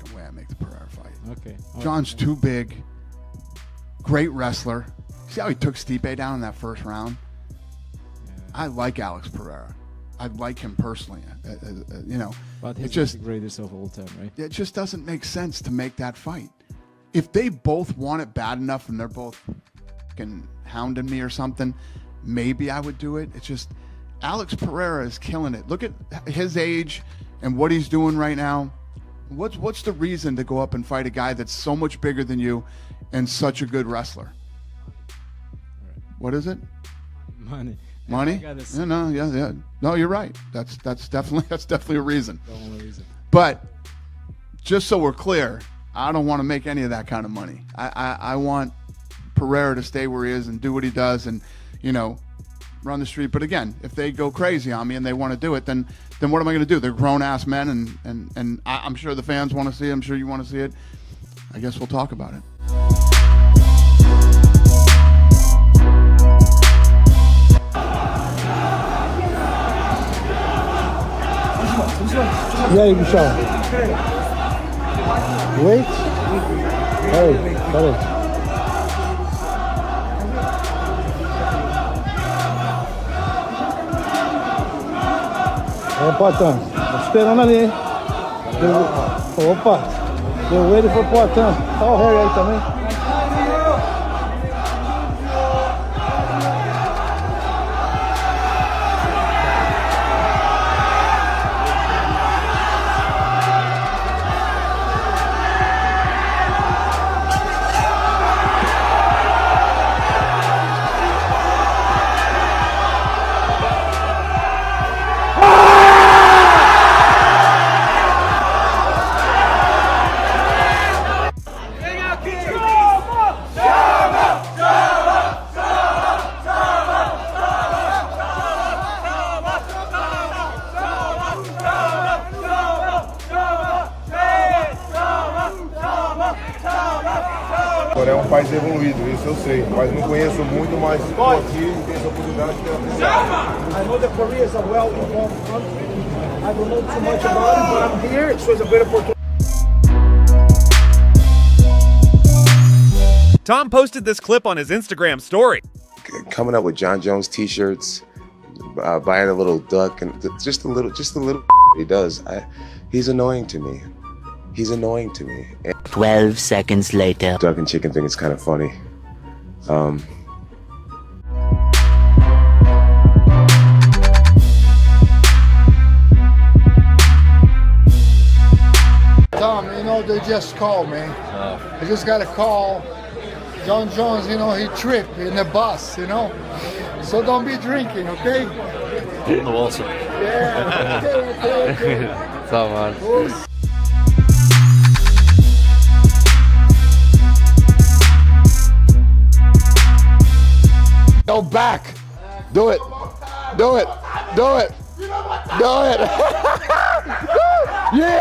fucking way I make the Pereira fight. Okay. John's too big. Great wrestler. See how he took Stipe down in that first round? Yeah. I like Alex Pereira. I like him personally. You know, But he's it just the greatest of all time, right? it just doesn't make sense to make that fight. If they both want it bad enough and they're both fucking hounding me or something, maybe I would do it. It's just Alex Pereira is killing it. Look at his age and what he's doing right now. What's the reason to go up and fight a guy that's so much bigger than you and such a good wrestler? Right. What is it? Money. Money? Yeah, yeah. No, you're right. That's definitely a reason. The only reason. But just so we're clear, I don't want to make any of that kind of money. I want Pereira to stay where he is and do what he does and, you know, run the street. But again, if they go crazy on me and they want to do it, then what am I going to do? They're grown-ass men, and I'm sure the fans want to see it. I'm sure you want to see it. I guess we'll talk about it. E aí, bichão? Wait. Hey, peraí. É, Potan. Tô esperando ali, hein? Opa. Deu ele pro Potan. Tá o Harry aí também. É um país evoluído, isso eu sei, mas não conheço muito, mas estou aqui e tenho essa oportunidade de ter apreciado. I know that Korea is a well-informed country. I don't know too much about it, but I'm here, so it's a great opportunity. Tom posted this clip on his Instagram story. Coming up with Jon Jones t-shirts, buying a little duck, and just a little he does. He's annoying to me. He's annoying to me. 12 seconds later. Duck and chicken thing is kind of funny. Tom, you know, they just called me. I just got a call. Jon Jones, you know, he tripped in the bus, you know. So don't be drinking, okay? In the water. Yeah, okay. So, man. Cool. Go back. Do it. Do it. Do it. Do it. Yeah.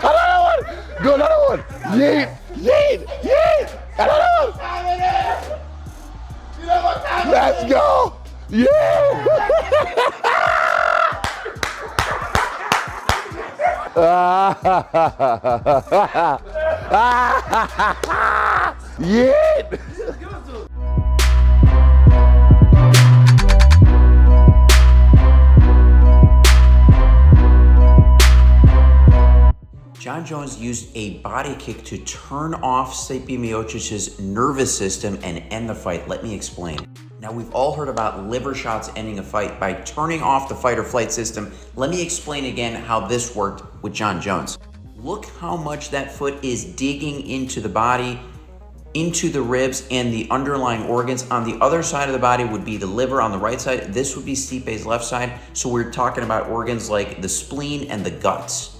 Another one. Do another one. Yeet. Yeet. Yeet. Another one. Let's go. Yeah. Yeah. Jon Jones used a body kick to turn off Stipe nervous system and end the fight. Let me explain. Now, we've all heard about liver shots ending a fight by turning off the fight or flight system. Let me explain again how this worked with Jon Jones. Look how much that foot is digging into the body, into the ribs and the underlying organs. On the other side of the body would be the liver on the right side. This would be Stipe's left side. So we're talking about organs like the spleen and the guts.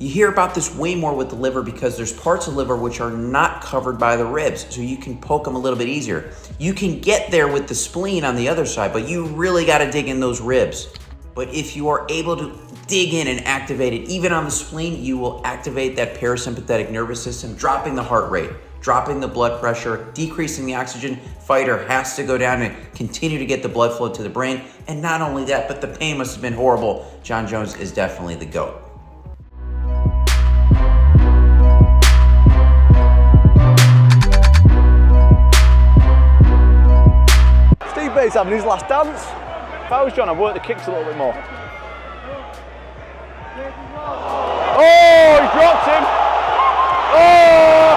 You hear about this way more with the liver because there's parts of liver which are not covered by the ribs, so you can poke them a little bit easier. You can get there with the spleen on the other side, but you really gotta dig in those ribs. But if you are able to dig in and activate it, even on the spleen, you will activate that parasympathetic nervous system, dropping the heart rate. dropping the blood pressure, decreasing the oxygen. Fighter has to go down and continue to get the blood flow to the brain. And not only that, but the pain must have been horrible. Jon Jones is definitely the GOAT. Steve Bates having his last dance. If I was John, I'd work the kicks a little bit more. Oh, he dropped him. Oh!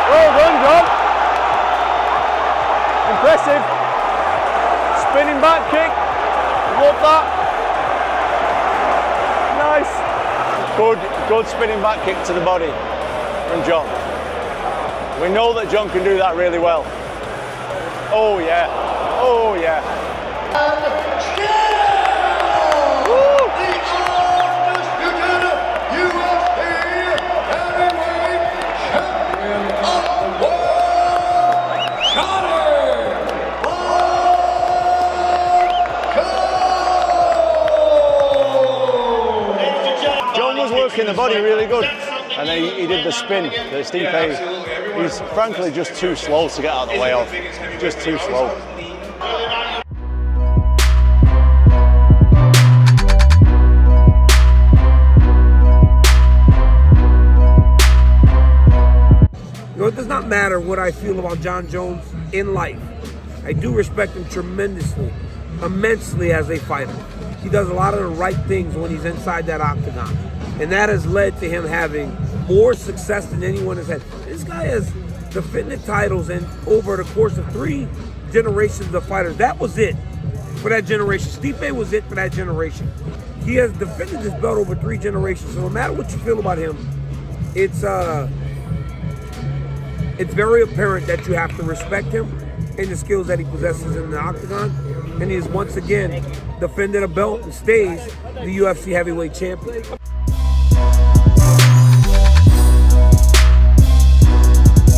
Well done, John. Impressive. Spinning back kick. Love that. Nice. Good spinning back kick to the body from John. We know that John can do that really well. Oh yeah. Oh yeah. Working the body really good, and then he did the spin, the Stipe. He's frankly just too slow to get out of the way of, just too slow. You know, it does not matter what I feel about Jon Jones in life. I do respect him tremendously, immensely as a fighter. He does a lot of the right things when he's inside that octagon. And that has led to him having more success than anyone has had. This guy has defended titles and over the course of 3 generations of fighters. That was it for that generation. Stipe was it for that generation. He has defended this belt over 3 generations. So no matter what you feel about him, it's very apparent that you have to respect him and the skills that he possesses in the octagon. And he has once again defended a belt and stays the UFC heavyweight champion.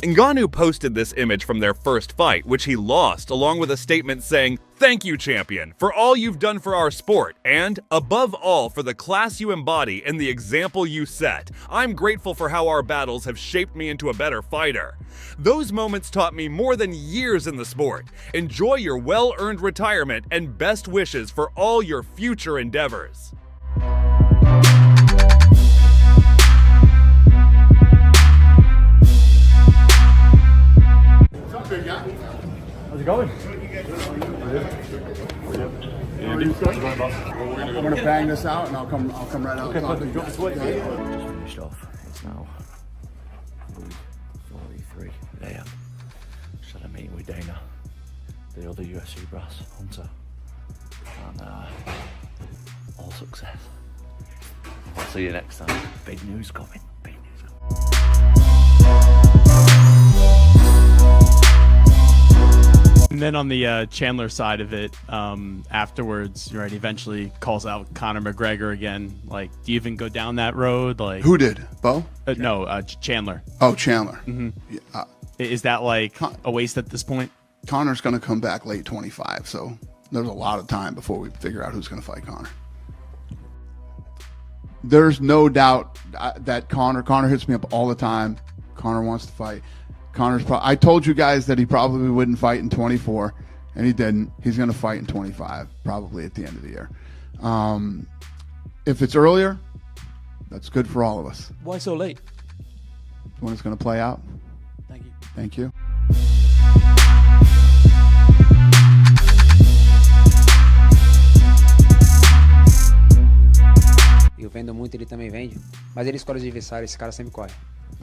Ngannou posted this image from their first fight, which he lost, along with a statement saying, "Thank you, champion, for all you've done for our sport, and, above all, for the class you embody and the example you set. I'm grateful for how our battles have shaped me into a better fighter. Those moments taught me more than years in the sport. Enjoy your well-earned retirement and best wishes for all your future endeavors." How's it going? I'm gonna bang this out, and I'll come right out. Okay, perfect. Drop the sweat. Just finished off. It's now 43 a.m. Just had a meeting with Dana, the other UFC brass, Hunter, and all success. I'll see you next time. Big news coming. Big news coming. And then on the Chandler side of it, afterwards, right, he eventually calls out Conor McGregor again. Like, do you even go down that road? Like, Who did? Bo? No, Chandler. Oh, Chandler. Mm-hmm. Yeah, Is that like a waste at this point? Conor's going to come back late 25, so there's a lot of time before we figure out who's going to fight Conor. There's no doubt that Conor hits me up all the time. Conor wants to fight. I told you guys that he probably wouldn't fight in 24, and he didn't. He's going to fight in 25, probably at the end of the year. If it's earlier, that's good for all of us. Why so late? When it's going to play out. Thank you. Thank you. Eu vendo muito, ele também vende, mas ele escolhe os adversários, esse cara sempre corre.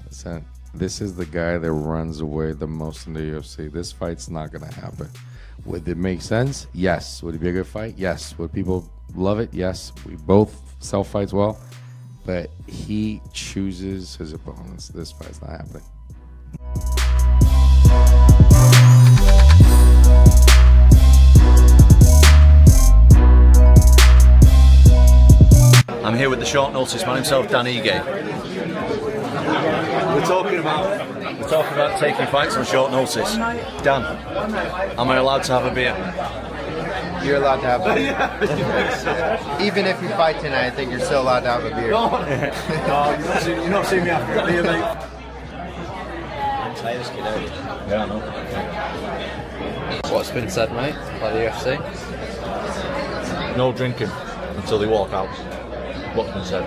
Listen, this is the guy that runs away the most in the UFC. This fight's not gonna happen. Would it make sense? Yes. Would it be a good fight? Yes. Would people love it? Yes. We both sell fights well, but he chooses his opponents. This fight's not happening. I'm here with the short notice man himself, Dan Ige. We're talking about taking fights on short notice. Dan, am I allowed to have a beer? You're allowed to have a beer. Even if you fight tonight, I think you're still allowed to have a beer. No, you not see me after a beer, mate. Yeah, I know. What's been said, mate, by the UFC? No drinking until they walk out. What's been said.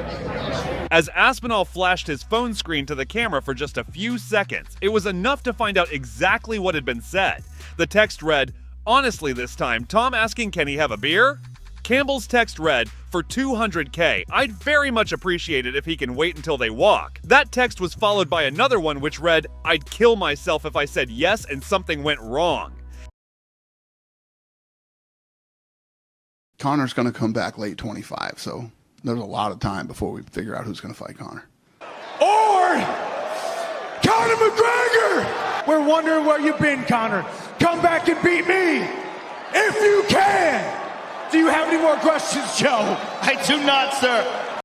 As Aspinall flashed his phone screen to the camera for just a few seconds, it was enough to find out exactly what had been said. The text read, "Honestly this time, Tom asking can he have a beer?" Campbell's text read, "For 200K, I'd very much appreciate it if he can wait until they walk." That text was followed by another one which read, "I'd kill myself if I said yes and something went wrong." Conor's going to come back late 25, so there's a lot of time before we figure out who's going to fight Conor. Or Conor McGregor! We're wondering where you've been, Conor. Come back and beat me if you can. Do you have any more questions, Joe? I do not, sir.